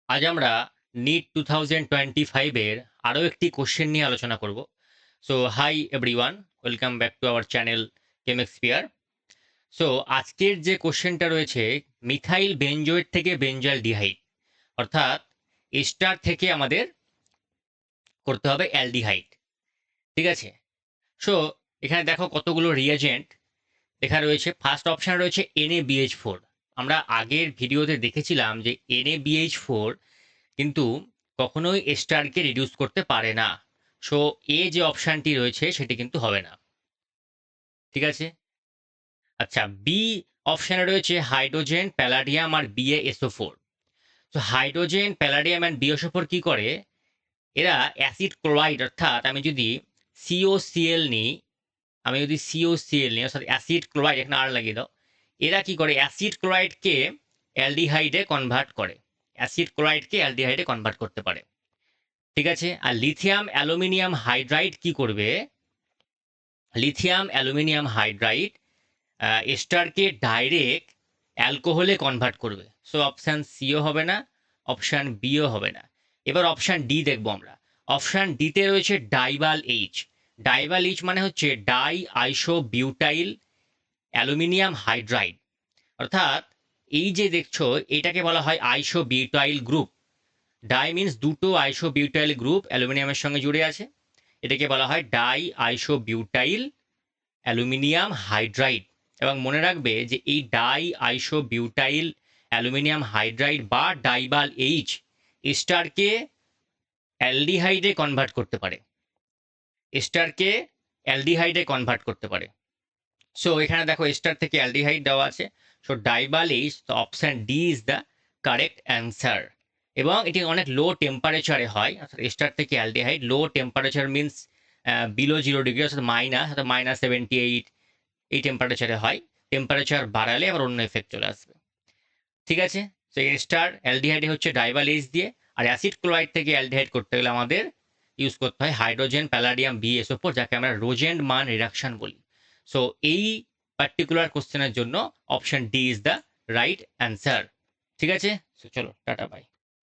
আজ আমরা নিট 2025 এর আরও একটি কোশ্চেন নিয়ে আলোচনা করব। So hi everyone, welcome back to our channel Chemexpier. So আজকের যে কোশ্চেনটা রয়েছে, মিথাইল বেনজোয়েট থেকে বেনজাইল ডিহাইড, অর্থাৎ এস্টার থেকে আমাদের করতে হবে অ্যালডিহাইড। ঠিক আছে? সো এখানে দেখো কতগুলো রিয়াজেন্ট লেখা রয়েছে। ফার্স্ট অপশন রয়েছে NaBH4। আমরা আগের ভিডিওতে দেখেছিলাম যে NaBH4 কিন্তু কখনোই এস্টারকে রিডিউস করতে পারে না। সো এ যে অপশানটি রয়েছে সেটি কিন্তু হবে না। ঠিক আছে? আচ্ছা, বি অপশানে রয়েছে হাইড্রোজেন, প্যালাডিয়াম আর BaSO4। তো হাইড্রোজেন, প্যালাডিয়াম অ্যান্ড BaSO4 কি করে? এরা অ্যাসিড ক্লোরাইড, অর্থাৎ আমি যদি COCl নিই, অর্থাৎ অ্যাসিড ক্লোরাইড, এখানে আর লাগিয়ে দাও। এরা কি করে? অ্যাসিড ক্লোরাইডকে অ্যালডিহাইডে কনভার্ট করে। অ্যাসিড ক্লোরাইডকে অ্যালডিহাইডে কনভার্ট করতে পারে। ঠিক আছে? আর লিথিয়াম অ্যালুমিনিয়াম হাইড্রাইড কি করবে? লিথিয়াম অ্যালুমিনিয়াম হাইড্রাইড এস্টারকে ডাইরেক্ট অ্যালকোহলে কনভার্ট করবে। সো অপশান সিও হবে না, অপশান বিও হবে না। এবার অপশান ডি দেখবো আমরা। অপশান ডিতে রয়েছে ডাইবাল এইচ। ডাইবাল এইচ মানে হচ্ছে ডাই আইসো বিউটাইল অ্যালুমিনিয়াম হাইড্রাইড, অর্থাৎ এই যে দেখছো এটাকে বলা হয় আইসো বিউটাইল গ্রুপ। ডাই মিন্স দুটো আইসো বিউটাইল গ্রুপ অ্যালুমিনিয়ামের সঙ্গে জুড়ে আছে। এটাকে বলা হয় ডাই আইসো বিউটাইল অ্যালুমিনিয়াম হাইড্রাইড। এবং মনে রাখবে যে এই ডাই আইসো বিউটাইল অ্যালুমিনিয়াম হাইড্রাইড বা ডাইবাল এইচ এস্টারকে অ্যালডিহাইডে কনভার্ট করতে পারে। এস্টারকে অ্যালডিহাইডে কনভার্ট করতে পারে। সো এখানে দেখো এস্টার থেকে অ্যালডিহাইড দেওয়া আছে। সো ডাইবাল এইচ, তো option D is the correct answer. এবং এটি অনেক লো টেম্পারেচারে হয়, অর্থাৎ এস্টার থেকে অ্যালডিহাইড। লো টেম্পারেচার মিন্স বিলো 0 ডিগ্রি, অর্থাৎ -78 এই টেম্পারেচারে হয়। টেম্পারেচার বাড়ালে আবার অন্য এফেক্ট চলে আসবে। ঠিক আছে? তো এস্টার অ্যালডিহাইডে হচ্ছে ডাইবাল এইচ দিয়ে। আর অ্যাসিড ক্লোরাইড থেকে অ্যালডিহাইড করতে গেলে আমাদের ইউজ করতে হয় হাইড্রোজেন, প্যালাডিয়াম, BaSO4, যাকে আমরা রোজেন্ড মান রিডাকশন বলি। সো এই পার্টিকুলার কোশ্চেনের জন্য option D is the right answer. ঠিক আছে? চলো টাটা বাই।